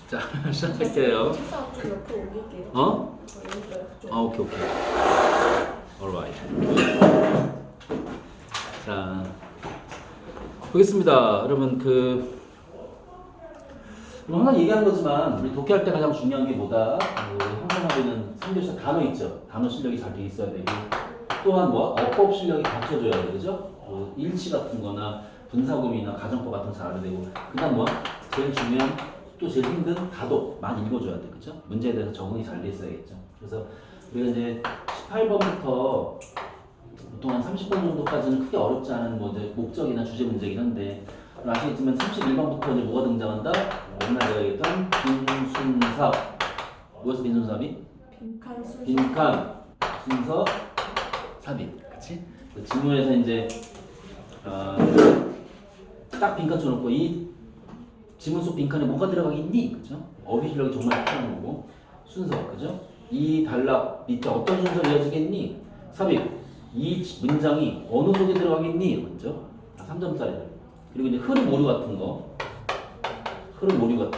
자, 시작할게요. 책상 좀 옆으로 옮길게요. 어? 여기가 좀. 아, 오케이. alright. 자, 보겠습니다. 여러분, 항상 얘기하는 거지만, 우리 독해할 때 가장 중요한 게 뭐다? 형성하고 있는 성교사 단어 있죠? 단어 실력이 잘 돼 있어야 되고, 또한 어법 실력이 갖춰져야 돼, 그죠? 일치 같은 거나, 분사구문이나 가정법 같은 거 잘 알아야 되고, 그 다음 제일 중요한, 또 제일 힘든 다도 많이 읽어줘야 돼, 그죠? 문제에 대해서 적응이 잘 돼 있어야겠죠. 그래서 우리가 이제 18번부터 보통 한 30번 정도까지는 크게 어렵지 않은 이제 목적이나 주제 문제긴 한데, 아시겠지만 31번부터 이제 뭐가 등장한다? 옛날 제가 얘기했던 빈순사. 뭐였어, 빈순삽이? 빈칸 순서. 빈칸, 순서, 삽입. 그치? 그 지문에서 이제, 딱 빈칸 쳐놓고 이 지문 속 빈칸에 뭐가 들어가겠니? 그죠? 어휘 실력이 정말 필요한 거고. 순서, 그죠? 이 단락 밑에 어떤 순서로 이어지겠니? 삽입. 이 문장이 어느 속에 들어가겠니? 먼저. 3점짜리들. 그리고 이제 흐름 오류 같은 거. 무조건 이거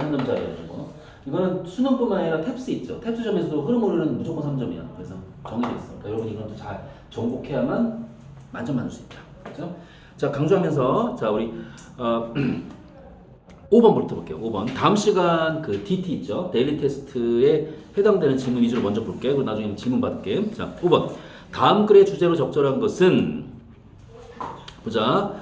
3점짜리라는 거. 이거는 수능뿐만 아니라 탭스 있죠. 탭스 점에서도 흐름 오류는 무조건 3점이야. 그래서 정해져 있어. 그러니까 여러분 이건 또 잘 정복해야만 만점 받을 수 있다. 그죠? 자, 강조하면서, 자, 우리, 5번부터 볼게요. 5번. 다음 시간 DT 있죠. 데일리 테스트에 해당되는 질문 위주로 먼저 볼게요. 그리고 나중에 질문 받을게요. 자, 5번. 다음 글의 주제로 적절한 것은, 보자.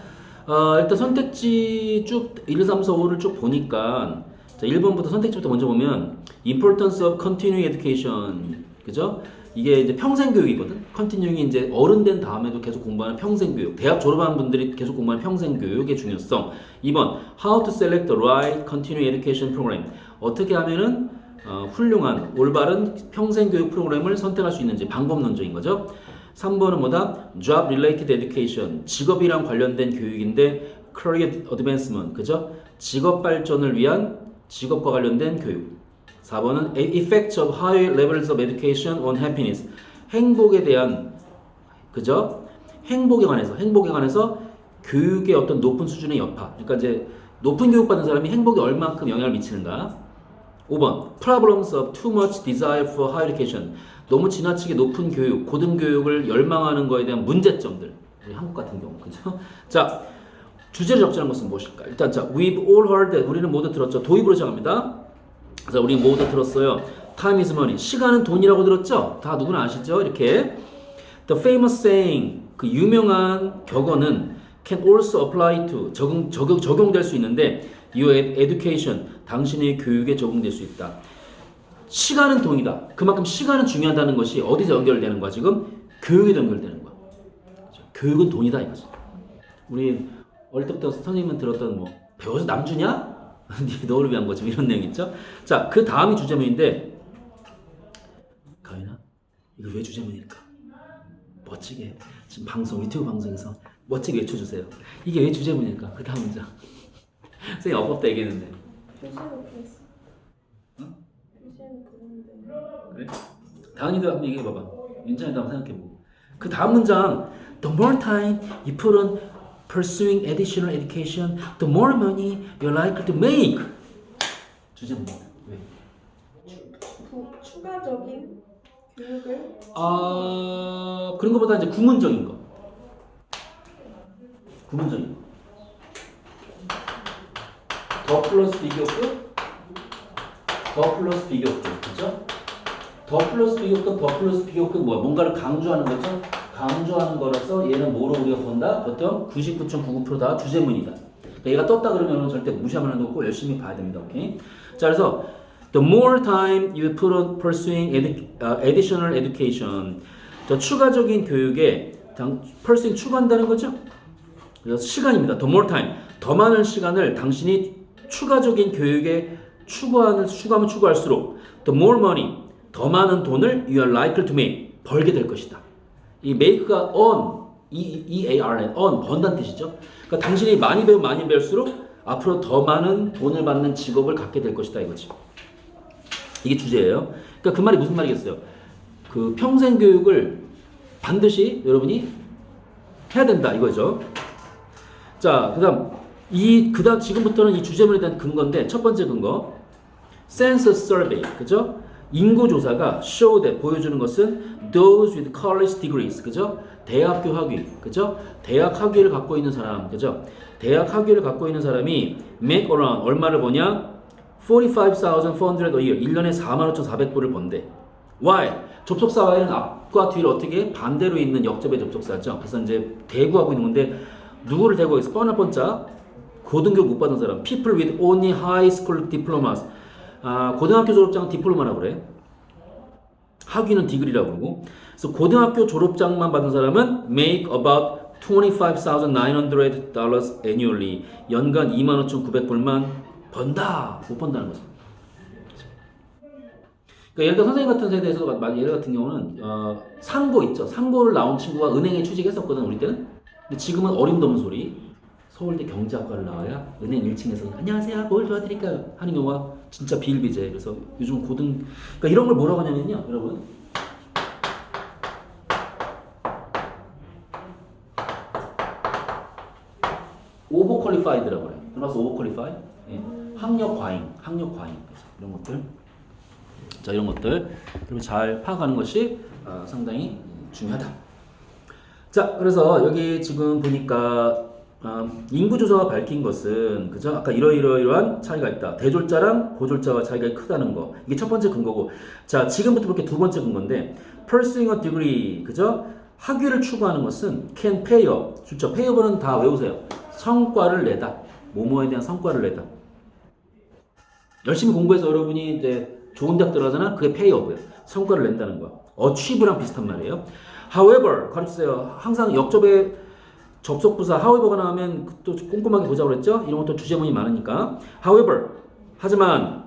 일단 선택지 쭉 1, 3, 4, 5를 쭉 보니까, 자, 1번부터 선택지부터 먼저 보면, Importance of Continuing Education. 그죠? 이게 이제 평생교육이거든. 컨티뉴잉이 이제 어른 된 다음에도 계속 공부하는 평생교육. 대학 졸업하는 분들이 계속 공부하는 평생교육의 중요성. 2번, How to select the right continuing education program. 어떻게 하면은 훌륭한, 올바른 평생교육 프로그램을 선택할 수 있는지 방법론적인 거죠. 3번은 뭐다? Job related education. 직업이랑 관련된 교육인데 Career advancement. 그죠? 직업 발전을 위한 직업과 관련된 교육. 4번은 Effects of high levels of education on happiness. 행복에 대한, 그죠? 행복에 관해서 교육의 어떤 높은 수준의 여파. 그러니까 이제 높은 교육 받는 사람이 행복에 얼만큼 영향을 미치는가. 5번 Problems of too much desire for higher education. 너무 지나치게 높은 교육, 고등교육을 열망하는 거에 대한 문제점들. 우리 한국 같은 경우, 그죠? 자, 주제를 적절한 것은 무엇일까? 일단 자, we've all heard that. 우리는 모두 들었죠. 도입으로 시작합니다. 자, 우리 모두 들었어요. Time is money. 시간은 돈이라고 들었죠? 다 누구나 아시죠? 이렇게. The famous saying. 그 유명한 격언은 can also apply to. 적용될 수 있는데 your education. 당신의 교육에 적용될 수 있다. 시간은 돈이다. 그만큼 시간은 중요하다는 것이 어디서 연결되는 거야? 지금 교육에 연결되는 거야. 교육은 돈이다 이거지. 우리 어릴 때부터 선생님은 들었던 배워서 남 주냐? 너를 위한 거지. 이런 내용 있죠? 자, 그 다음이 주제문인데, 가윤아, 이거 왜 주제문일까? 멋지게, 지금 유튜브 방송에서 멋지게 외쳐주세요. 이게 왜 주제문일까? 그 다음 문장. 선생님 어법 때 얘기했는데. 표시로 했어. 응? 표시는 그런데. 그래? 다은이도 한번 얘기해봐봐. 윤찬이도 한번 생각해보고. 그 다음 문장, The more time you put on pursuing additional education, the more money you're likely to make. 주제문이다. 왜? 추가적인 교육을. 그런 것보다 이제 구문적인 거. 구문적인 거. 더 플러스 비교급, 더 플러스 비교급, 그죠? 더 플러스 비교급, 더 플러스 비교급 뭔가를 강조하는 거죠? 강조하는 거라서 얘는 뭐로 우리가 본다? 보통 99.99%다 주제문이다. 그러니까 얘가 떴다 그러면 절대 무시하면 안 되고 열심히 봐야 됩니다. 오케이? 자, 그래서 the more time you put on pursuing additional education. 저 추가적인 교육에 pursuing 추구한다는 거죠? 그래서 시간입니다. the more time. 더 많은 시간을 당신이 추가적인 교육에 추구하면 추구할수록 the more money. 더 많은 돈을 you are likely to make. 벌게 될 것이다. 이 make가 on, E-A-R-N, on, 번다는 뜻이죠. 그러니까 당신이 많이 배울수록 앞으로 더 많은 돈을 받는 직업을 갖게 될 것이다 이거지. 이게 주제예요. 그러니까 그 말이 무슨 말이겠어요? 그 평생 교육을 반드시 여러분이 해야 된다 이거죠. 자, 그다음 그다음 지금부터는 이 주제문에 대한 근거인데 첫 번째 근거 census survey 그죠? 인구 조사가 show that 보여주는 것은 those with college degrees 그죠? 대학교 학위 그죠? 대학 학위를 갖고 있는 사람 그죠? 대학 학위를 갖고 있는 사람이 make around 얼마를 버냐? 45,400 a year 1년에 45,400불을 번대. Why? 접속사 Y는 앞과 뒤를 어떻게 반대로 있는 역접의 접속사죠. 그래서 이제 대구하고 있는 건데 누구를 대구하고 있어? 뻔한 번짜 고등교육 못 받은 사람 people with only high school diplomas 고등학교 졸업장 디플로마라고 그래. 학위는 디그리라고 그러고. 그래서 고등학교 졸업장만 받은 사람은 make about $25,900 annually. 연간 25,900불만 번다. 못 번다는 거죠. 그러니까 예를 들어 선생님 같은 세대에서 예를 같은 경우는 상고 있죠. 상고를 나온 친구가 은행에 취직했었거든 우리 때는. 근데 지금은 어림도 없는 소리. 서울대 경제학과를 나와야 은행 1층에서 안녕하세요 뭘 도와드릴까요 하는 경우가 진짜 비일비재. 그래서 요즘 그러니까 이런 걸 뭐라고 하냐면요 여러분 오버퀄리파이드라고 그래요. 들어봐서 오버퀄리파이 예. 학력 과잉 이런 것들 자 이런 것들 그리고 잘 파악하는 것이 상당히 중요하다. 자 그래서 여기 지금 보니까 인구조사가 밝힌 것은 그죠? 아까 이러이러한 차이가 있다. 대졸자랑 고졸자와 차이가 크다는 거. 이게 첫 번째 근거고. 자, 지금부터 볼게 두 번째 근거인데 pursuing a degree. 그죠? 학위를 추구하는 것은 can pay up. 좋죠? pay up은 다 외우세요. 성과를 내다. 뭐뭐에 대한 성과를 내다. 열심히 공부해서 여러분이 이제 좋은 대학 들어가잖아. 그게 pay up이에요. 성과를 낸다는 거야. achieve랑 비슷한 말이에요. However, 가르치세요. 항상 역접에 접속부사 however가 나오면 또 꼼꼼하게 보자고 그랬죠? 이런 것도 주제문이 많으니까. However, 하지만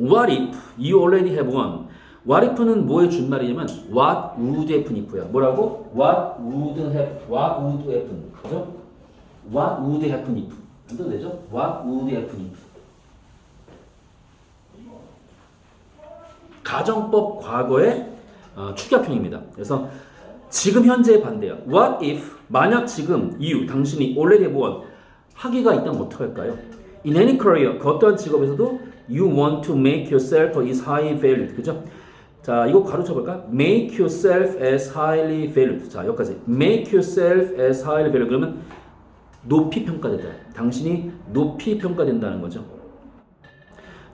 what if you already have one? what if는 뭐의 준말이냐면 what would happen if야. 뭐라고? what would happen. 그죠? what would happen if. 안 돼도 되죠? what would happen if. 가정법 과거의 축약형입니다. 그래서 지금 현재의 반대야. What if 만약 지금 you 당신이 already have one 학위가 있다면 어떡할까요? In any career 그 어떠한 직업에서도 you want to make yourself as high valued 그죠? 자 이거 가로쳐 볼까? Make yourself as highly valued. 자 여기까지 make yourself as highly valued 그러면 높이 평가된다. 당신이 높이 평가된다는 거죠.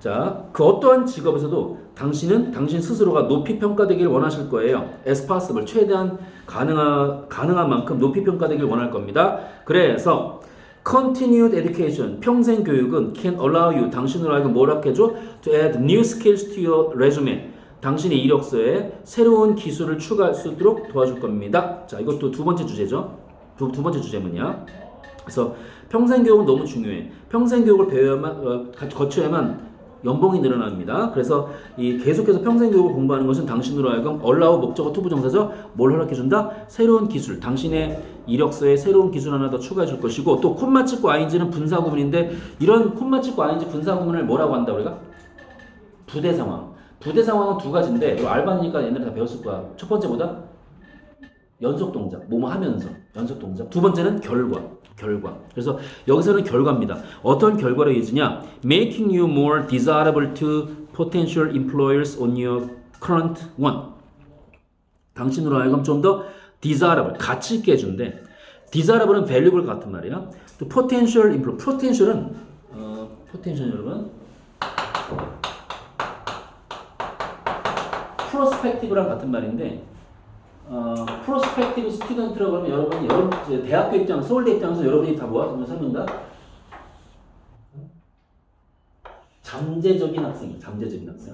자, 그 어떠한 직업에서도 당신은 당신 스스로가 높이 평가되길 원하실 거예요. As possible, 최대한 가능한 만큼 높이 평가되길 원할 겁니다. 그래서 continued education, 평생 교육은 can allow you, 당신으로 하여금 뭘 하게 해줘? To add new skills to your resume. 당신의 이력서에 새로운 기술을 추가할 수 있도록 도와줄 겁니다. 자, 이것도 두 번째 주제죠. 두 번째 주제문이야. 그래서 평생 교육은 너무 중요해. 평생 교육을 배워야만, 거쳐야만 연봉이 늘어납니다. 그래서 이 계속해서 평생 교육을 공부하는 것은 당신으로 하여금 allow 목적어 투부 정사죠. 뭘 허락해준다? 새로운 기술. 당신의 이력서에 새로운 기술 하나 더 추가해줄 것이고 또 콤마 찍고 ing는 분사 구문인데 이런 콤마 찍고 ing 분사 구문을 뭐라고 한다 우리가? 부대 상황. 부대 상황은 두 가지인데 이거 알바니까 옛날에 다 배웠을 거야. 첫 번째보다 연속 동작, 뭐뭐 하면서 연속 동작. 두 번째는 결과. 그래서 여기서는 결과입니다. 어떤 결과를 이어지냐? Making you more desirable to potential employers on your current one. 당신으로 하여금 좀 더 desirable, 가치 있게 해준대. desirable은 valuable 같은 말이야. 또 potential employer, potential은 potential 여러분 prospective랑 같은 말인데 프로스펙티브 스튜던트라고 하면 여러분 대학교 입장, 서울대 입장에서 여러분이 다 모아서 설명 다 잠재적인 학생,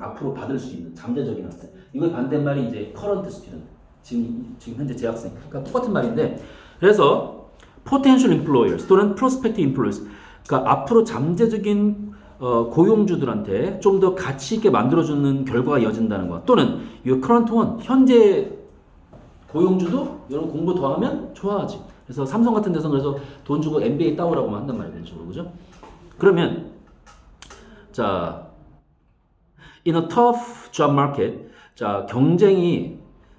앞으로 받을 수 있는 잠재적인 학생. 이거의 반대말이 이제 current student, 지금 현재 재학생. 그러니까 똑같은 말인데, 그래서 potential employers 또는 prospective employers, 그러니까 앞으로 잠재적인 고용주들한테 좀 더 가치 있게 만들어주는 결과가 이어진다는 거. 또는 your current one, 현재 고용주도 여러분 공부 더 하면 좋아하지. 그래서 삼성 같은 데서 그래서 돈 주고 MBA 따오라고만 한단 말이에요. 식으로 그죠? 그러면 자, in a tough job market, 자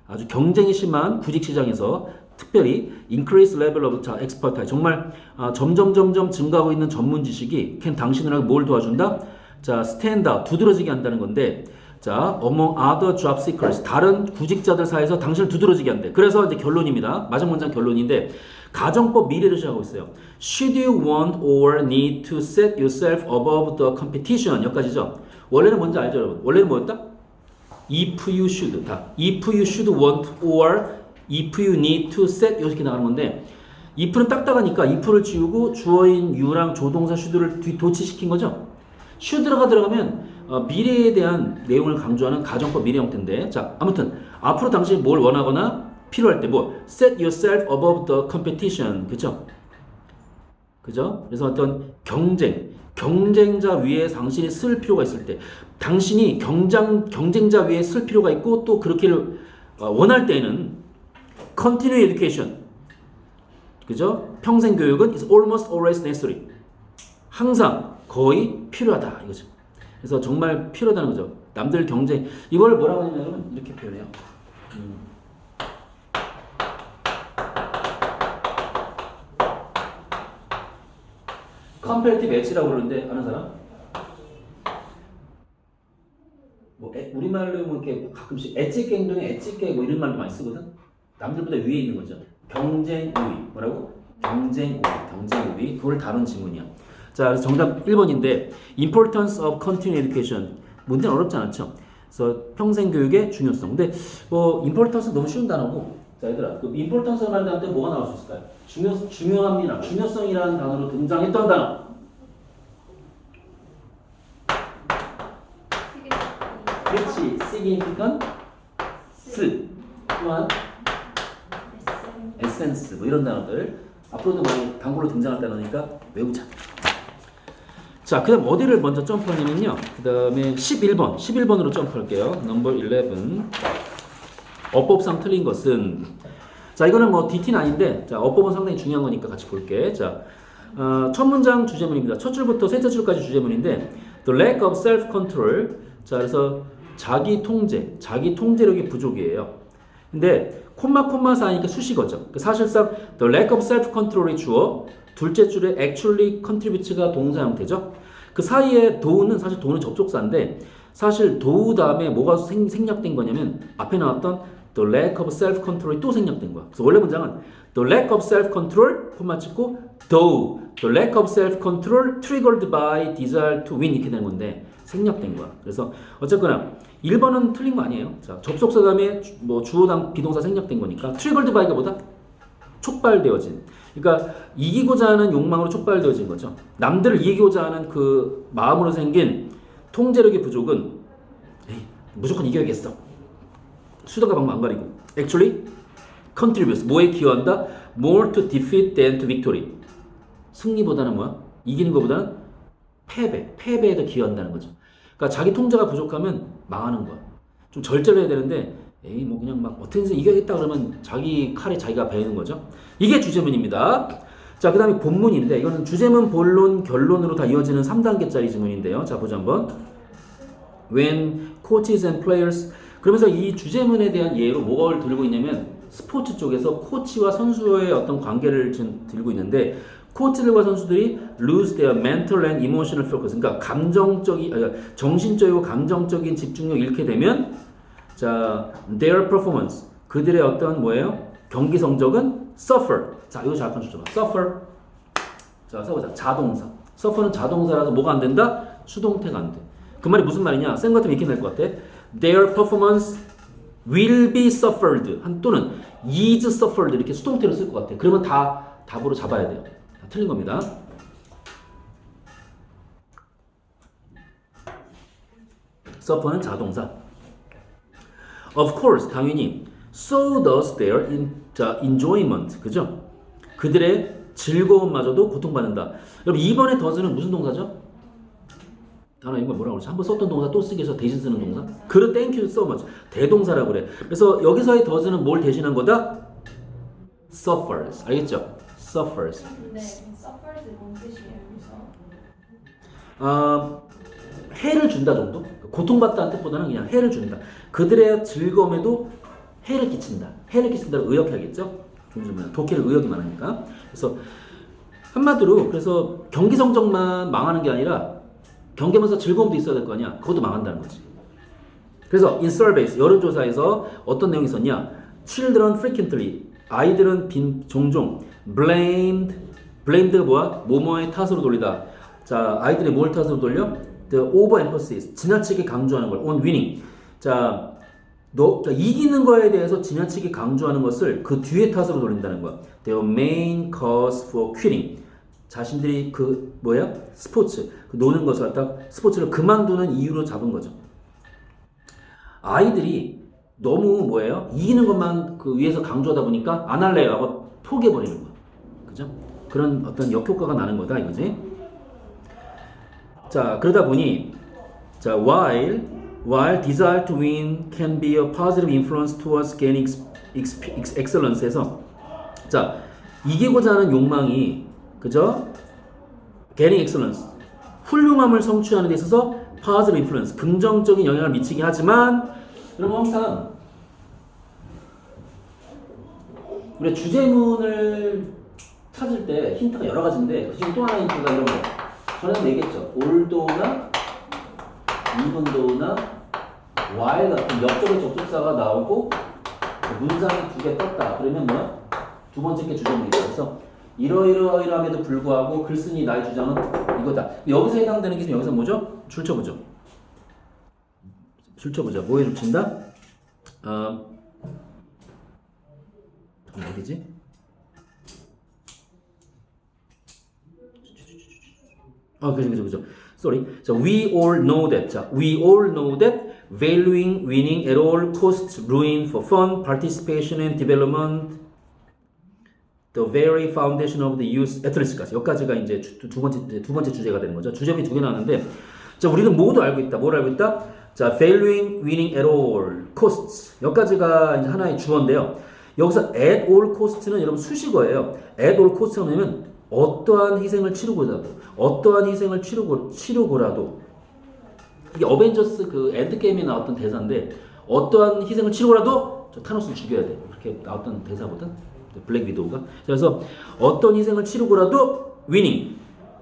아주 경쟁이 심한 구직 시장에서 특별히 increase level of 자, expertise 정말 점점 증가하고 있는 전문 지식이 can 당신을 뭘 도와준다? 자, stand out 두드러지게 한다는 건데 자, among other job seekers 다른 구직자들 사이에서 당신을 두드러지게 한대. 그래서 이제 결론입니다. 마지막 문장 결론인데 가정법 미래를 시작하고 있어요. Should you want or need to set yourself above the competition? 여기까지죠. 원래는 뭔지 알죠, 여러분? 원래는 뭐였다? If you should. 다. If you should want or if you need to set 이렇게 나가는 건데 if는 딱딱하니까 if를 지우고 주어인 you랑 조동사 should를 도치시킨 거죠. should가 들어가면 미래에 대한 내용을 강조하는 가정법 미래 형태인데 자 아무튼 앞으로 당신이 뭘 원하거나 필요할 때 뭐 set yourself above the competition 그죠? 그죠? 그래서 어떤 경쟁자 위에 당신이 쓸 필요가 있을 때 당신이 경쟁자 위에 쓸 필요가 있고 또 그렇게를 원할 때는 continue education 그죠? 평생 교육은 is almost always necessary 항상 거의 필요하다 이거죠. 그래서 정말 필요하다는 거죠. 남들 경쟁 이걸 뭐라고 하냐면 이렇게 표현해요. 컴패리티브 엣지라고 그러는데 아는 사람? 뭐 우리말로 뭐 이렇게 가끔씩 엣지 갱동에 엣지 깨뭐 이런 말도 많이 쓰거든. 남들보다 위에 있는 거죠. 경쟁 우위 뭐라고? 경쟁 우위 그걸 다룬 지문이야. 자, 그래서 정답 1번인데 importance of continuing education 문제는 어렵지 않았죠. 그래서 평생 교육의 중요성. 근데 뭐 importance 너무 쉬운 단어고 자 얘들아 그 importance라는 말할 때 뭐가 나올 수 있을까요? 중요함이나 중요성이라는 단어로 등장했던 단어. 그렇지. significant 또한 essence 뭐 이런 단어들 앞으로도 많이 단골로 등장할 단어니까 외우자. 자, 그 다음 어디를 먼저 점프하냐면요. 그 다음에 11번으로 점프할게요. 넘버 11. 어법상 틀린 것은 자, 이거는 뭐 DT는 아닌데 자, 어법은 상당히 중요한 거니까 같이 볼게. 자, 첫 문장 주제문입니다. 첫 줄부터 셋째 줄까지 주제문인데 The lack of self-control 자, 그래서 자기 통제력이 부족이에요. 근데 콤마 사이니까 수식어죠. 사실상 the lack of self-control이 주어 둘째 줄에 actually contribute가 동사 형태죠. 그 사이에 do는 사실 do는 접속사인데 사실 do 다음에 뭐가 생략된 거냐면 앞에 나왔던 the lack of self-control이 또 생략된 거야. 그래서 원래 문장은 the lack of self-control 콤마 찍고 though the lack of self-control triggered by desire to win 이렇게 되는 건데 생략된 거야. 그래서 어쨌거나 1번은 틀린 거 아니에요. 자, 접속사 다음에 뭐 주어당 비동사 생략된 거니까 triggered by가 뭐다? 촉발되어진. 그러니까 이기고자 하는 욕망으로 촉발되어진 거죠. 남들을 이기고자 하는 그 마음으로 생긴 통제력의 부족은 에이, 무조건 이겨야겠어. 수도가 방법 안 가리고 actually contributes 뭐에 기여한다? more to defeat than to victory. 승리보다는 뭐야? 이기는 것보다는 패배에 더 기여한다는 거죠. 그러니까 자기 통제가 부족하면 망하는 거야. 좀 절제를 해야 되는데 에이 뭐 그냥 막 어떻게든 이겨야겠다 그러면 자기 칼에 자기가 베이는 거죠. 이게 주제문입니다. 자, 그 다음에 본문인데 이거는 주제문, 본론, 결론으로 다 이어지는 3단계짜리 지문인데요. 자, 보자 한번. When coaches and players 그러면서 이 주제문에 대한 예로 뭐를 들고 있냐면 스포츠 쪽에서 코치와 선수의 어떤 관계를 들고 있는데 코치들과 선수들이 lose their mental and emotional focus 그러니까 정신적이고 감정적인 집중력 잃게 되면 자, their performance 그들의 어떤 뭐예요? 경기 성적은 suffer. 자, 이거 잘 컨트롤 봐. suffer. 자, 써보자. 자동사. suffer는 자동사라서 뭐가 안 된다? 수동태가 안 돼. 그 말이 무슨 말이냐? 쌤 같으면 이렇게 될 것 같아. Their performance will be suffered. 또는 is suffered 이렇게 수동태로 쓸 것 같아. 그러면 다 답으로 잡아야 돼요. 다 틀린 겁니다. suffer는 자동사. Of course, 당연히. So does their enjoyment. 그죠? 그들의 즐거움마저도 고통받는다. 여러분, 2번의 does는 무슨 동사죠? 단어 이거 뭐라고 그러지? 한번 썼던 동사 또 쓰기 위해서 대신 쓰는 동사? 그래, thank you so much. 대동사라고 그래. 그래서 여기서의 does는 뭘 대신한 거다? suffers. 알겠죠? suffers. 근데 suffers 뭔 뜻이에요? 해를 준다 정도? 고통받다는 뜻보다는 그냥 해를 준다. 그들의 즐거움에도 해를 끼친다. 해를 끼친다로 의역해야겠죠? 독해를 의역이 많으니까. 그래서 한마디로 그래서 경기 성적만 망하는 게 아니라 경기하면서 즐거움도 있어야 될 거 아니야. 그것도 망한다는 거지. 그래서 in surveys 여론조사에서 어떤 내용이 있었냐? Children frequently 아이들은 종종 blamed가 뭐야? 뭐뭐의 탓으로 돌리다. 자, 아이들이 뭘 탓으로 돌려? The overemphasis 지나치게 강조하는 걸 on winning. 자, 이기는 거에 대해서 지나치게 강조하는 것을 그 뒤에 탓으로 돌린다는 거야. Their main cause for quitting. 자신들이 그 뭐야? 스포츠, 그 노는 것을 갖다 스포츠를 그만두는 이유로 잡은 거죠. 아이들이 너무 뭐예요? 이기는 것만 그 위에서 강조하다 보니까 안 할래요 하고 포기해버리는 거야. 그죠? 그런 어떤 역효과가 나는 거다 이거지. 자, 그러다 보니 자, while desire to win can be a positive influence towards gaining excellence에서 자, 이기고자 하는 욕망이 그죠? gaining excellence 훌륭함을 성취하는 데 있어서 positive influence 긍정적인 영향을 미치긴 하지만 그럼 항상 우리 주제문을 찾을 때 힌트가 여러 가지인데 그 중에 또 하나 힌트가 이런 거 전에도 얘기했죠. although나 eventhough나 while 같은 역적의 접속사가 나오고 문장이 두 개 떴다. 그러면 뭐야? 두 번째 게 주제문이다. 그래서 이러이러이러함에도 불구하고 글쓴이 나의 주장은 이거다. 여기서 해당되는 게 여기서 뭐죠? 줄쳐보죠. 줄쳐보자. 뭐에 줄친다? 어디지? 그죠. Sorry. 자, we all know that. 자, we all know that valuing winning at all costs ruin for fun, participation and development, the very foundation of the youth athletics까지. 여기까지가 이제 두 번째 주제가 되는 거죠. 주제문이 두 개 나왔는데, 자, 우리는 모두 알고 있다. 뭘 알고 있다? 자, valuing winning at all costs. 여기까지가 이제 하나의 주어인데요. 여기서 at all cost는 여러분 수식어예요. at all cost가 뭐냐면 어떠한 희생을 치르고라도 이게 어벤져스 그 엔드게임에 나왔던 대사인데 어떠한 희생을 치르고라도 저 타노스를 죽여야 돼. 이렇게 나왔던 대사거든. 블랙 위도우가. 그래서 어떤 희생을 치르고라도 winning.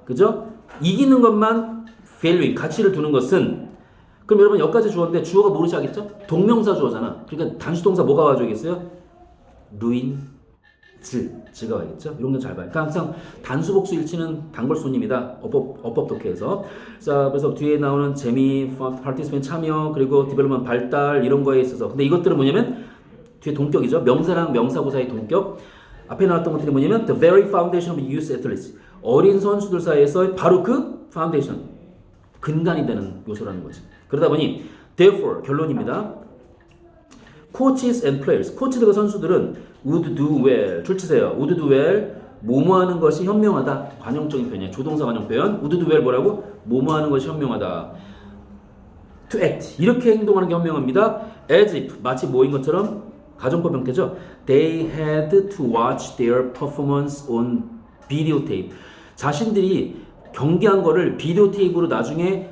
그죠? 이기는 것만 valuing 가치를 두는 것은 그럼 여러분 여기까지 주어인데 주어가 뭐로 시작했죠? 동명사 주어잖아. 그러니까 단수동사 뭐가 와줘야겠어요? ruins가 와야겠죠? 이런 건 잘 봐요. 그러니까 항상 단수복수 일치는 단골손님이다. 어법 독해에서. 자, 그래서 뒤에 나오는 재미, participant 참여, 그리고 development 발달 이런 거에 있어서. 근데 이것들은 뭐냐면 뒤에 동격이죠. 명사랑 명사고사의 동격. 앞에 나왔던 것들이 뭐냐면 the very foundation of youth athletes. 어린 선수들 사이에서 바로 그 foundation, 근간이 되는 요소라는 거지. 그러다 보니 therefore 결론입니다. coaches and players. 코치들과 선수들은 would do well. 줄치세요. would do well. 뭐뭐하는 것이 현명하다. 관용적인 표현이에요. 조동사 관용 표현. would do well 뭐라고? 뭐뭐하는 것이 현명하다. to act. 이렇게 행동하는 게 현명합니다. as if 마치 뭐인 것처럼 가정법 형태죠. They had to watch their performance on videotape. 자신들이 경기한 거를 비디오 테이프로 나중에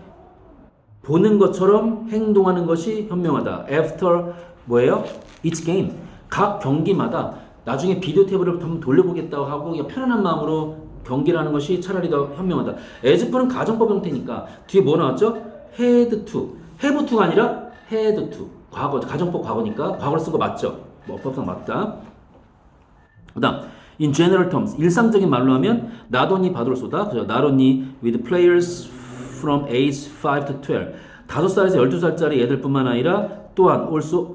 보는 것처럼 행동하는 것이 현명하다. After 뭐예요? Each game. 각 경기마다 나중에 비디오 테이프를 한번 돌려보겠다고 하고 그냥 편안한 마음으로 경기를 하는 것이 차라리 더 현명하다. as프는 가정법 형태니까 뒤에 뭐 나왔죠? had to. have to가 아니라 had to. 과거, 가정법 과거니까 과거로 쓴 거 맞죠? 뭐 법상 맞다. 그 다음 in general terms 일상적인 말로 하면 not only 받을 쏘다. 그죠? not only with players from age 5 to 12 5살에서 12살짜리 애들뿐만 아니라 또한 also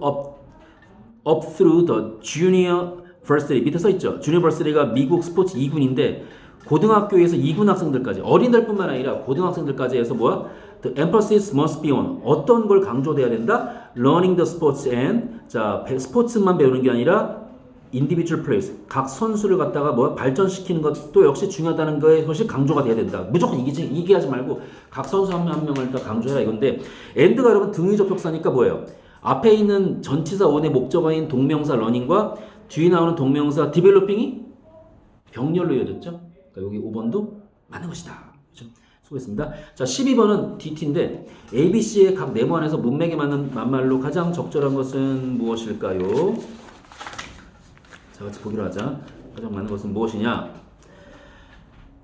up through the junior varsity 밑에 써있죠. junior varsity가 미국 스포츠 2군인데 고등학교에서 2군 학생들까지 어린이들뿐만 아니라 고등학생들까지 해서 뭐야? The emphasis must be on 어떤 걸 강조돼야 된다? Learning the sports and 자 스포츠만 배우는 게 아니라 individual players 각 선수를 갖다가 뭐 발전시키는 것도 역시 중요하다는 것이 강조가 돼야 된다. 무조건 이기하지 말고 각 선수 한 명을 더 강조해라 이건데 and가 여러분 등위 접속사니까 뭐예요? 앞에 있는 전치사 원의 목적어인 동명사 learning과 뒤에 나오는 동명사 developing이 병렬로 이어졌죠? 그러니까 여기 5번도 맞는 것이다. 그렇죠? 수고했습니다. 자, 12번은 DT인데 ABC의 각 네모 안에서 문맥에 맞는 만말로 가장 적절한 것은 무엇일까요? 자, 같이 보기로 하자. 가장 많은 것은 무엇이냐?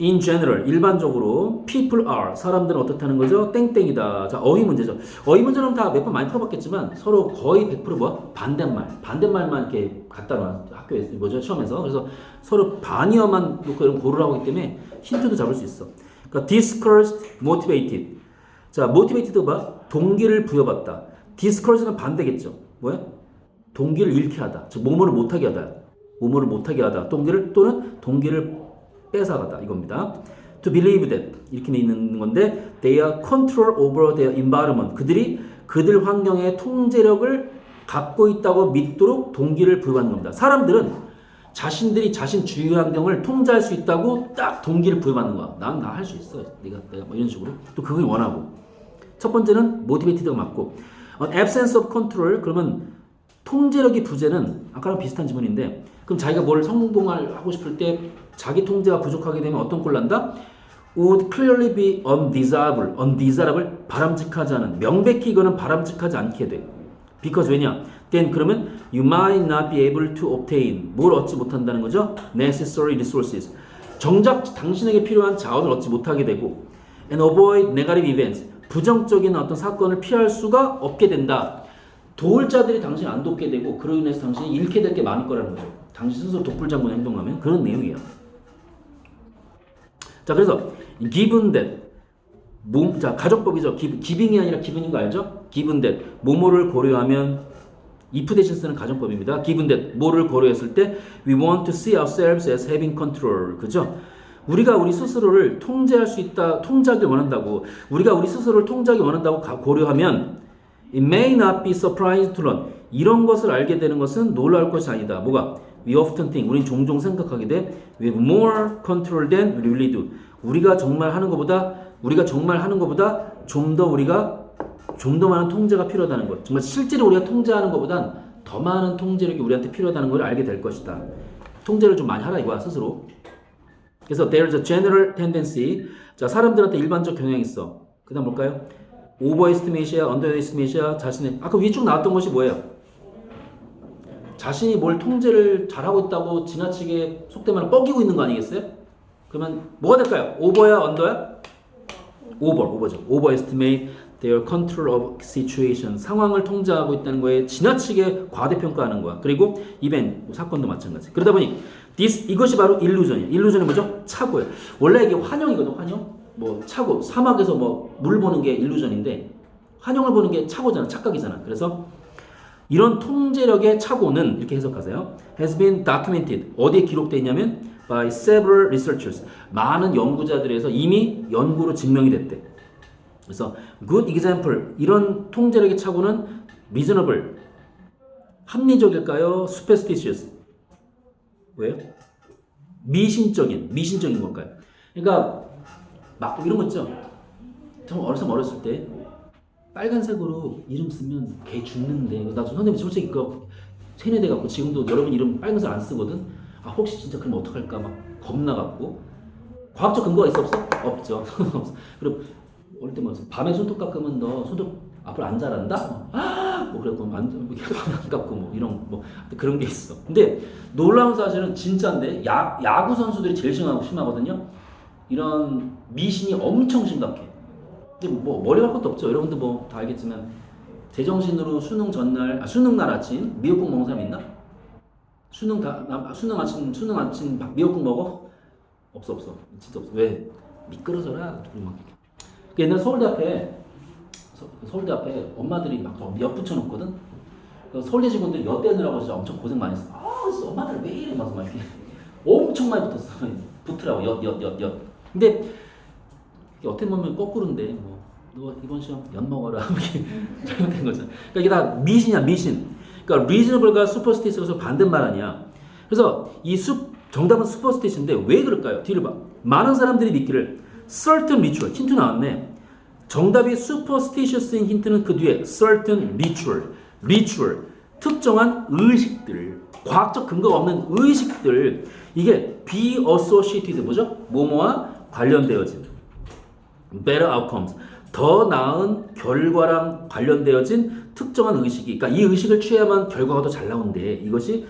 In general, 일반적으로 people are, 사람들은 어떻다는 거죠? 땡땡이다. 자, 어휘 문제죠. 어휘 문제는 다 몇 번 많이 풀어봤겠지만 서로 거의 100% 뭐? 반대말만 이렇게 갖다 놔. 학교에서 뭐죠? 시험에서. 그래서 서로 반이어만 놓고 이런 고르라고 하기 때문에 힌트도 잡을 수 있어. 그러니까 discouraged, motivated. 자, motivated 봐. 동기를 부여받다. discourage는 반대겠죠. 뭐야? 동기를 잃게 하다. 즉, 뭐뭐를 못하게 하다. 뭐뭐를 못하게 하다. 동기를 뺏어가다 이겁니다. To believe that 이렇게 돼 있는 건데 they are control over their environment. 그들이 그들 환경의 통제력을 갖고 있다고 믿도록 동기를 부여받는 겁니다. 사람들은 자신들이 자신 주위 환경을 통제할 수 있다고 딱 동기를 부여받는 거야. 난 다 할 수 있어. 내가 뭐 이런 식으로 또 그걸 원하고. 첫 번째는 motivated가 맞고 absence of control 그러면 통제력이 부재는 아까랑 비슷한 지문인데 그럼 자기가 뭘 성공하고 싶을 때 자기 통제가 부족하게 되면 어떤 꼴 난다? would clearly be undesirable, 바람직하지 않은, 명백히 이거는 바람직하지 않게 돼. because 왜냐? then 그러면 you might not be able to obtain, 뭘 얻지 못한다는 거죠? necessary resources, 정작 당신에게 필요한 자원을 얻지 못하게 되고 and avoid negative events, 부정적인 어떤 사건을 피할 수가 없게 된다. 도울 자들이 당신을 안 돕게 되고 그로 인해서 당신이 잃게 될 게 많을 거라는 거죠. 당신 스스로 독불장군 행동하면 그런 내용이에요. 자, 그래서 given that 자, 가정법이죠. giving이 아니라 given인 거 알죠? given that 뭐뭐를 고려하면 if 대신 쓰는 가정법입니다. given that 뭐를 고려했을 때 we want to see ourselves as having control. 그죠? 우리가 우리 스스로를 통제할 수 있다, 통제하길 원한다고. 우리가 우리 스스로를 통제하기 원한다고 고려하면 it may not be surprising to learn. 이런 것을 알게 되는 것은 놀라울 것이 아니다. 뭐가? We often think. 우린 종종 생각하게 돼. We have more control than we really do. 우리가 정말 하는 것보다 좀 더 많은 통제가 필요하다는 것. 정말 실제로 우리가 통제하는 것보단 더 많은 통제력이 우리한테 필요하다는 걸 알게 될 것이다. 통제를 좀 많이 하라 이거야 스스로. 그래서 there's a general tendency. 자, 사람들한테 일반적 경향이 있어. 그다음 뭘까요? overestimate이야, underestimate이야, 자신의 아까 위에 쭉 나왔던 것이 뭐예요? 자신이 뭘 통제를 잘하고 있다고 지나치게 속된 말로 뻐기고 있는 거 아니겠어요? 그러면 뭐가 될까요? over야, under야? over죠. overestimate their control of situation. 상황을 통제하고 있다는 거에 지나치게 과대평가하는 거야. 그리고 event, 사건도 마찬가지. 그러다 보니 이것이 바로 illusion이에요. illusion이 뭐죠? 착오예요. 원래 이게 환영이거든, 환영. 뭐 착오, 사막에서 뭐 물 보는 게 일루전인데 환영을 보는 게 착오잖아, 착각이잖아. 그래서 이런 통제력의 착오는 이렇게 해석하세요. has been documented. 어디에 기록되어 있냐면 by several researchers. 많은 연구자들에서 이미 연구로 증명이 됐대. 그래서 good example. 이런 통제력의 착오는 reasonable. 합리적일까요? superstitious. 왜요? 미신적인 걸까요? 그러니까 막 이런 거 있죠. 저 어렸을 때 빨간색으로 이름 쓰면 걔 죽는데 나 선생님 솔직히 그거 세뇌돼 갖고 지금도 여러분 이름 빨간색 안 쓰거든. 아 혹시 진짜 그러면 어떡할까 막 겁나갖고. 과학적 근거가 있어 없어? 없죠. 그리고 어릴 때 뭐 밤에 손톱 깎으면 너 손톱 앞으로 안 자란다? 뭐 그래도 안 깎고 뭐 이런 뭐 그런 게 있어. 근데 놀라운 사실은 진짜인데 야구 선수들이 제일 심하거든요. 이런 미신이 엄청 심각해. 근데 뭐 머리 갈 것도 없죠. 여러분들 뭐 다 알겠지만 제정신으로 수능 날 아침 미역국 먹는 사람 있나? 수능 아침 미역국 먹어? 없어. 진짜 없어. 왜? 미끄러져라. 옛날 서울대 앞에 엄마들이 막 엿 붙여놓거든. 서울대 직원들이 엿 떼느라고 진짜 엄청 고생 많이 했어. 진짜 엄마들 왜 이래 막 이렇게 엄청 많이 붙었어. 붙으라고 엿. 근데 이게 어떻게 보면 거꾸로인데 뭐 너 이번 시험 엿 먹어라 이렇게 잘못된 거잖아. 그러니까 이게 다 미신이야 미신. 그러니까 reasonable가 superstitious로 반대말 아니야. 그래서 정답은 superstitio인데 왜 그럴까요? 뒤를 봐. 많은 사람들이 믿기를 certain ritual 힌트 나왔네. 정답이 superstitious인 힌트는 그 뒤에 certain ritual 특정한 의식들, 과학적 근거가 없는 의식들, 이게 be associated 뭐죠? 뭐뭐와 관련되어진 better outcomes, 더 나은 결과랑 관련되어진 특정한 의식이, 그러니까 이 의식을 취해야만 결과가 더 잘 나온대. 이것이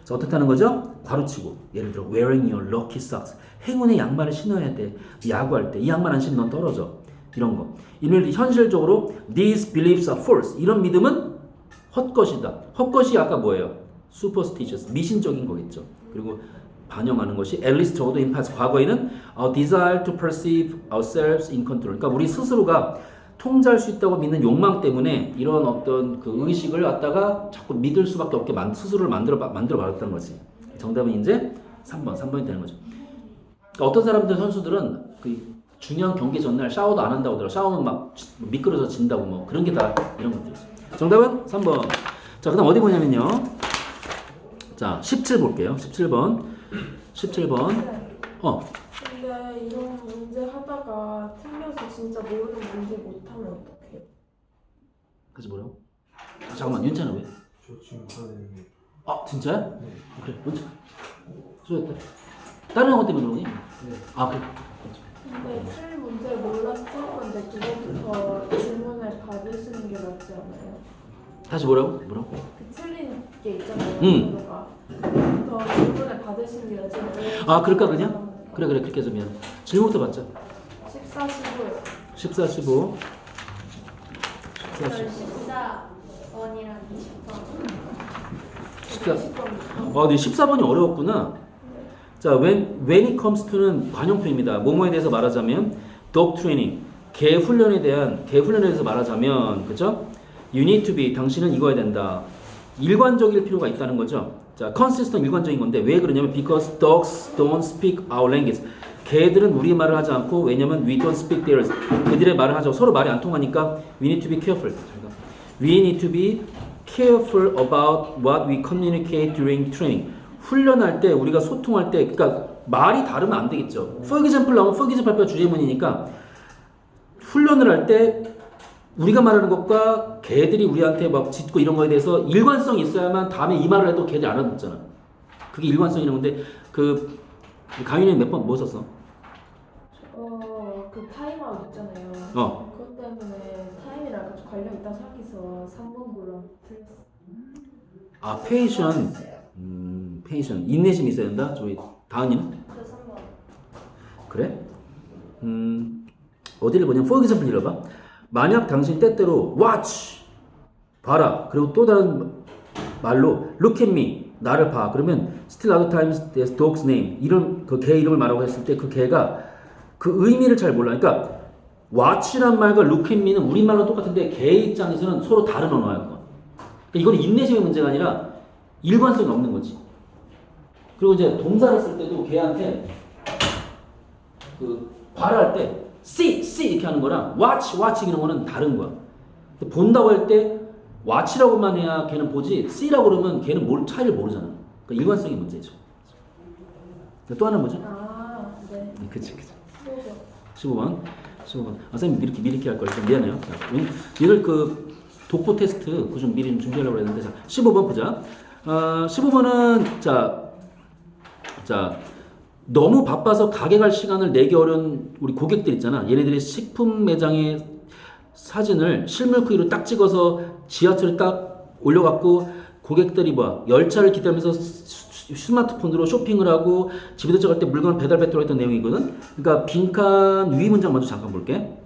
어떻다는 거죠? 괄호치고 예를 들어 wearing your lucky socks 행운의 양말을 신어야 돼. 야구할 때 이 양말 안 신으면 넌 떨어져. 이런 거. 이를 현실적으로 these beliefs are false. 이런 믿음은 헛것이다. 헛것이 아까 뭐예요? superstitious. 미신적인 거겠죠. 그리고 반영하는 것이 at least 적어도 in past 과거에는 a desire to perceive ourselves in control. 그러니까 우리 스스로가 통제할 수 있다고 믿는 욕망 때문에 이런 어떤 그 의식을 갖다가 자꾸 믿을 수밖에 없게 스스로를 만들어 버렸다는 거지. 정답은 이제 3번이 되는 거죠. 그러니까 어떤 사람들 선수들은 그 중요한 경기 전날 샤워도 안 한다고 하더라고. 샤워는 막 미끄러져 진다고 뭐 그런 게 다 이런 것들이죠. 정답은 3번. 자, 그다음 어디 보냐면요. 자, 17 볼게요. 17번. 근데 이런 문제 하다가 틀려서 진짜 모르는 문제 못하면 어떡해요? 그래서 뭐라고? 잠깐만, 윤찬아 왜? 저 지금 하는 아, 진짜야? 네. 그래, 윤찬. 수고했다. 다른 것 때문에 그러니? 네. 아, 그래. 근데 틀 문제 몰라서 틀 건데 그거부터 질문을 받으시는 게 낫지 않아요? 다시 뭐라고? 그 틀린 게 있잖아요. 응. 그거가 그거부터 질문을 받으시는 게 낫지 않아요? 아, 그럴까 그냥? 그래, 그렇게 해서 미안. 질문부터 받자. 14, 15요. 14, 15. 14, 15. 14번이랑 20번. 14. 근데 14번이 어려웠구나. 자, when it comes to는 관용표입니다. 뭐뭐에 대해서 말하자면 dog training, 개 훈련에 대해서 말하자면, 그죠? You need to be, 당신은 이거야 된다. 일관적일 필요가 있다는 거죠. 자, consistent 일관적인 건데 왜 그러냐면 because dogs don't speak our language. 개들은 우리 말을 하지 않고 왜냐면 we don't speak theirs. 그들의 말을 하죠. 서로 말이 안 통하니까 we need to be careful. We need to be careful about what we communicate during training. 훈련할 때 우리가 소통할 때 그러니까 말이 다르면 안 되겠죠. For example 나오면 for example 발표 주제문이니까 훈련을 할 때 우리가 말하는 것과 걔들이 우리한테 막 짖고 이런 거에 대해서 일관성이 있어야만 다음에 이 말을 해도 걔들이 알아듣잖아. 그게 일관성이라는 건데 그 강윤이는 몇 번 뭐 썼어? 그 타임아웃 있잖아요. 그것 때문에 타임이랑 같이 관련 있다고 생각해서 3번 골라 틀렸어. 아, 페이션. 인내심이 있어야 된다. 저희 다은이는? 저 3번. 그래? 어디를 보냐면 for example 읽어봐. 만약 당신 때때로 watch 봐라. 그리고 또 다른 말로 look at me 나를 봐. 그러면 still other times there's dog's name 이름 그 개 이름을 말하고 했을 때 그 개가 그 의미를 잘 몰라. 그러니까 watch란 말과 look at me는 우리말로 똑같은데 개 입장에서는 서로 다른 언어야. 그러니까 이건 인내심의 문제가 아니라 일관성이 없는 거지. 그리고 이제 동사를 쓸 때도 걔한테 그 발할 때 see 이렇게 하는 거랑 watch 이런 거는 다른 거야. 본다고 할 때 watch라고만 해야 걔는 보지 see라고 그러면 걔는 뭘 차이를 모르잖아. 그러니까 일관성의 문제죠. 또 하나 뭐죠? 네. 그치. 15번. 15번. 아, 선생님 미리 할 걸. 좀 미안해요. 자, 이걸 그 독보 테스트 그거 좀 미리 준비하려고 했는데 자, 15번 보자. 15번은 자 너무 바빠서 가게 갈 시간을 내기 어려운 우리 고객들 있잖아. 얘네들이 식품 매장의 사진을 실물 크기로 딱 찍어서 지하철에 딱 올려갖고 고객들이 열차를 기다리면서 스마트폰으로 쇼핑을 하고 집에 도착할 때 물건을 배달 배달을 했던 내용이거든. 그러니까 빈칸 위 문장 먼저 잠깐 볼게.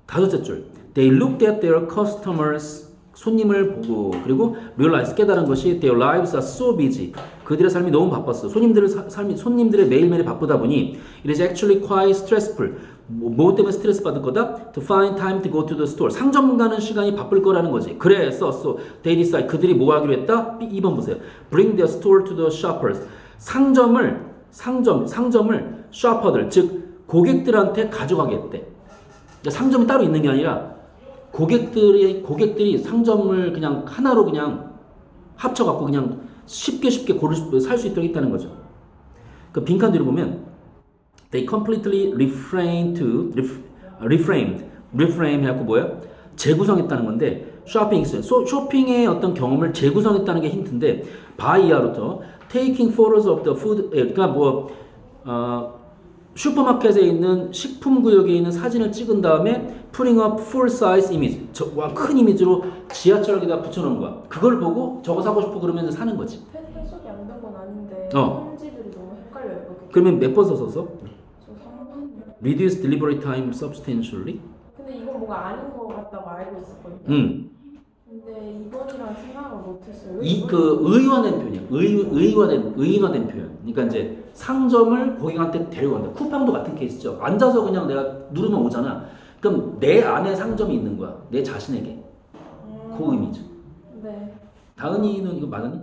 5째 줄. They looked at their customers. 손님을 보고 그리고 realize 깨달은 것이 their lives are so busy. 그들의 삶이 너무 바빴어. 손님들의 매일매일이 바쁘다 보니 it is actually quite stressful. 뭐 때문에 스트레스 받을 거다? To find time to go to the store. 상점 가는 시간이 바쁠 거라는 거지. 그래서 they decide 그들이 뭐 하기로 했다? 2번 보세요. Bring their store to the shoppers. 상점을 shopper들 즉 고객들한테 가져가게 했대. 상점이 따로 있는 게 아니라 고객들이 상점을 그냥 하나로 그냥 합쳐갖고 그냥 쉽게 살 수 있도록 했다는 거죠. 그 빈칸 뒤로 보면 they completely reframed 해갖고 뭐야? 재구성했다는 건데 쇼핑의 어떤 경험을 재구성했다는 게 힌트인데 by 이하부터 taking photos of the food 그러니까 슈퍼마켓에 있는 식품 구역에 있는 사진을 찍은 다음에 putting up full size image 큰 이미지로 지하철에다 붙여놓은 거야. 그걸 보고 저거 사고 싶어 그러면 사는 거지. 해석이 안 된 건 아닌데 어. 편지들이 너무 헷갈려요. 여기. 그러면 몇 번 써서? 저 3번이요. Reduce delivery time substantially. 근데 이건 뭔가 아닌 것 같다고 알고 있었거든요. 근데 2번이랑 생각을 못했어요. 왜 이 이번이- 그 의원된 표현이야. 의인화된 표현. 그러니까 이제 상점을 고객한테 데려간다. 쿠팡도 같은 케이스죠. 앉아서 그냥 내가 누르면 오잖아. 그럼 내 안에 상점이 있는 거야. 내 자신에게. 그 의미죠. 네. 다은이는 이거 맞았니?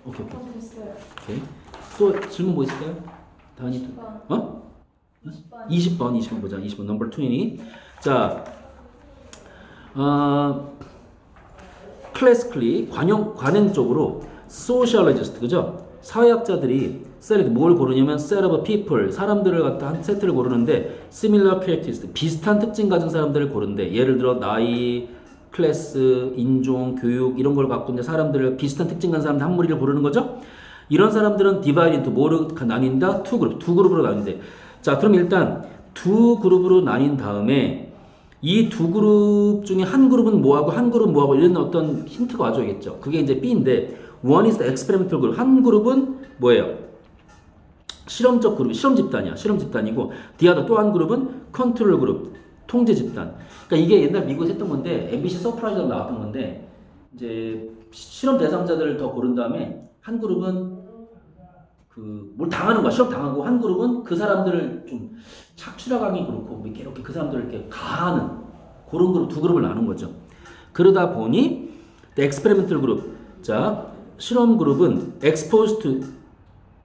오케이. 됐어요. 오케이. 또 질문 뭐 있을까요? 다은이 또. 20번. 어? 20번 보자. 20번 넘버 20. 자, 클래스클리 관행적으로 sociologist 그죠? 사회학자들이 select 뭘 고르냐면 set of people 사람들을 갖다 한 세트를 고르는데 similar characteristics 비슷한 특징 가진 사람들을 고르는데 예를 들어 나이, 클래스, 인종, 교육 이런 걸 갖고 있는 사람들을 비슷한 특징 가진 사람들 한 무리를 고르는 거죠. 이런 사람들은 divide into 뭐로 나뉜다? 두 그룹으로 나뉜대. 자, 그럼 일단 두 그룹으로 나뉜 다음에 이 두 그룹 중에 한 그룹은 뭐하고 한 그룹은 뭐하고 이런 어떤 힌트가 와줘야겠죠. 그게 이제 B인데 one is the experimental group. 한 그룹은 뭐예요? 실험적 그룹, 실험 집단이야. 실험 집단이고 the other 또 한 그룹은 컨트롤 그룹, 통제 집단. 그러니까 이게 옛날 미국에서 했던 건데 MBC 서프라이즈로 나왔던 건데 이제 실험 대상자들을 더 고른 다음에 한 그룹은 뭘 당하는 거야. 시험 당하고 한 그룹은 그 사람들을 좀 착취라가기 그렇고 이렇게 그 사람들을 이렇게 가하는 그런 그룹 두 그룹을 나눈 거죠. 그러다 보니 the experimental group 자 실험 그룹은 exposed to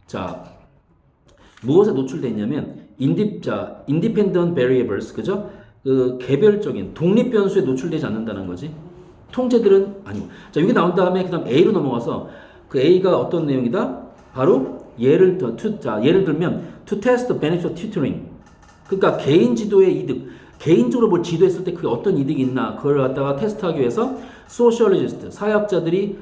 자 무엇에 노출돼 있냐면 independent variables 그죠? 그 개별적인 독립 변수에 노출되지 않는다는 거지. 통제들은 아니고 자 여기 나온 다음에 그다음 A로 넘어가서 그 A가 어떤 내용이다? 바로 예를 들면 to test the benefit of tutoring 그러니까 개인 지도의 이득 개인적으로 뭘 지도했을 때 그게 어떤 이득이 있나 그걸 갖다가 테스트하기 위해서 sociologist 사회학자들이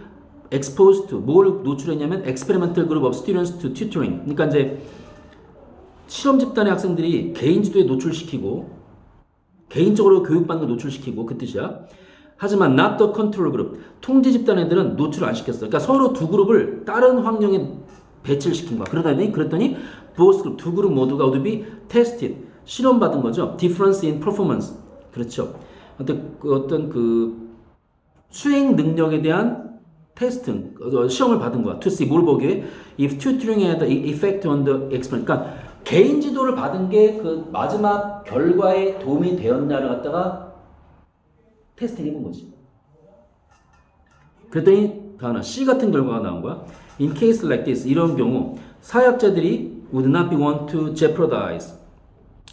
exposed to 뭘 노출했냐면 experimental group of students to tutoring 그러니까 이제 실험 집단의 학생들이 개인 지도에 노출시키고 개인적으로 교육받는 걸 노출시키고 그 뜻이야. 하지만 not the control group 통제 집단 애들은 노출을 안 시켰어. 그러니까 서로 두 그룹을 다른 환경에 배치를 시킨 거야. 그랬더니 both group 두 그룹 모두가 would be tested 실험 받은 거죠. difference in performance 그렇죠. 어떤 그 수행 능력에 대한 테스트 시험을 받은 거야. to see 뭘 보기에 if tutoring had the effect on the experiment 그러니까 개인 지도를 받은 게 그 마지막 결과에 도움이 되었나를 갖다가 테스팅 해본 거지. 그랬더니 하나 C 같은 결과가 나온 거야. In case like this 이런 경우 사회학자들이 would not be want to jeopardize.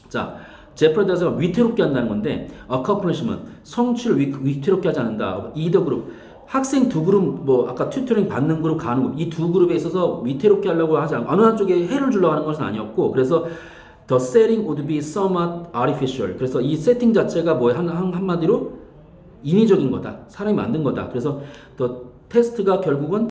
자, jeopardize가 위태롭게 한다는 건데 accomplishment 성취를 위태롭게 하지 않는다. either group 학생 두 그룹 뭐 아까 튜터링 받는 그룹 가는 그룹 이 두 그룹에 있어서 위태롭게 하려고 하지 않고 어느 한쪽에 해를 주려고 하는 것은 아니었고 그래서 the setting would be somewhat artificial. 그래서 이 세팅 자체가 뭐 한마디로 인위적인 거다. 사람이 만든 거다. 그래서 더 테스트가 결국은